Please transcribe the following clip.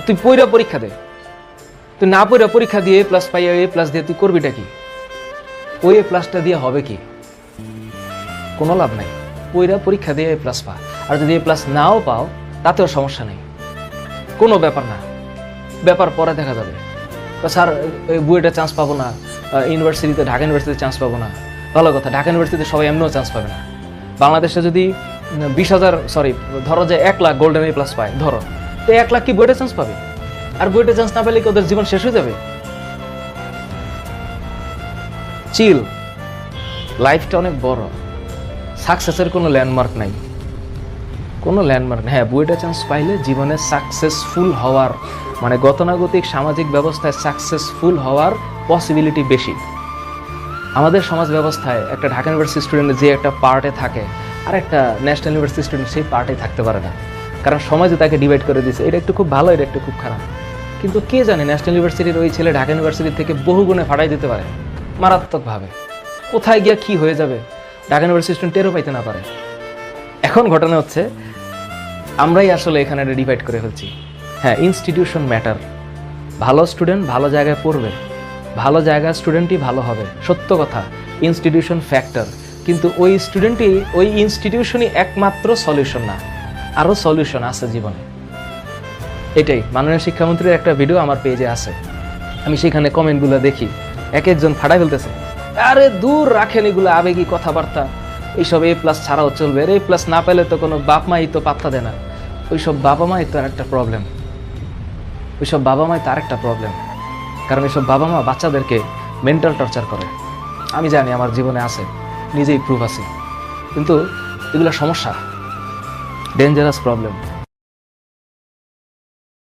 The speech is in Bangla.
তুই পইরা পরীক্ষা দে, তুই না পইরা পরীক্ষা দিয়ে এ প্লাস পাই, এ প্লাস দিয়ে তুই করবিটা কি? ওই এ প্লাসটা দিয়ে হবে কি? কোনো লাভ নাই। পইরা পরীক্ষা দিয়ে এ প্লাস পা, আর যদি এ প্লাস নাও পাও তাতেও সমস্যা নেই, কোনো ব্যাপার না, ব্যাপার পরে দেখা যাবে। স্যার বুয়েটে চান্স পাবো না, ইউনিভার্সিটিতে ঢাকা ইউনিভার্সিটিতে চান্স পাবো না, ভালো কথা, ঢাকা ইউনিভার্সিটিতে সবাই এমনিও চান্স পাবে না। বাংলাদেশে যদি 20,000 ধরো যে 1 লাখ গোল্ডেন এ প্লাস পায়, ধরো তো 1 লাখ কি বুয়েটে চান্স পাবে? আর বুয়েটে চান্স না পেলে কি ওদের জীবন শেষ হয়ে যাবে? চিল, লাইফটা অনেক বড়, সাকসেসের কোনো ল্যান্ডমার্ক নাই, কোনো ল্যান্ডমার্ক নেই। হ্যাঁ, বুয়েটে চান্স পাইলে জীবনে সাকসেসফুল হওয়ার মানে গতানুগতিক সামাজিক ব্যবস্থায় সাকসেসফুল হওয়ার পসিবিলিটি বেশি। আমাদের সমাজ ব্যবস্থায় একটা ঢাকা ইউনিভার্সিটি স্টুডেন্ট যে একটা পার্টে থাকে আর একটা ন্যাশনাল ইউনিভার্সিটি স্টুডেন্ট সেই পার্টে থাকতে পারে না, কারণ সমাজে তাকে ডিভাইড করে দিয়েছে। এটা একটু খুব ভালো, এটা একটু খুব খারাপ। কিন্তু কে জানে ন্যাশনাল ইউনিভার্সিটির ওই ছেলে ঢাকা ইউনিভার্সিটি থেকে বহু গুণে ফাটাই দিতে পারে মারাত্মকভাবে। কোথায় গিয়া কি হয়ে যাবে ঢাকা ইউনিভার্সিটি স্টুডেন্ট টেরও পাইতে না পারে। এখন ঘটনা হচ্ছে আমরাই আসলে এখানে ডিভাইড করে ফেলছি। হ্যাঁ, ইনস্টিটিউশন ম্যাটার। ভালো স্টুডেন্ট ভালো জায়গায় পড়বে, ভালো জায়গার স্টুডেন্টই ভালো হবে, সত্য কথা। ইনস্টিটিউশন ফ্যাক্টর, কিন্তু ওই স্টুডেন্টই, ওই ইনস্টিটিউশনই একমাত্র সলিউশন না, আরও সলিউশন আছে জীবনে। এটাই মাননীয় শিক্ষামন্ত্রীর একটা ভিডিও আমার পেজে আছে, আমি সেখানে কমেন্টগুলো দেখি, এক একজন ফাটাই ফেলতেছে, আরে দূর রাখেন এগুলো আবেগী কথাবার্তা, এইসব এ প্লাস ছাড়াও চলবে, এ প্লাস না পেলে তো কোনো বাপ মাই তো পাত্তা দেয় না। ওইসব বাবা মাই তো আর একটা প্রবলেম, ওইসব বাবা মাই তার একটা প্রবলেম, কারণ এইসব বাবা মা বাচ্চাদেরকে মেন্টাল টর্চার করে। আমি জানি, আমার জীবনে আছে, নিজেই প্রুফ আছে, কিন্তু এগুলো সমস্যা, ডেঞ্জারাস প্রবলেম।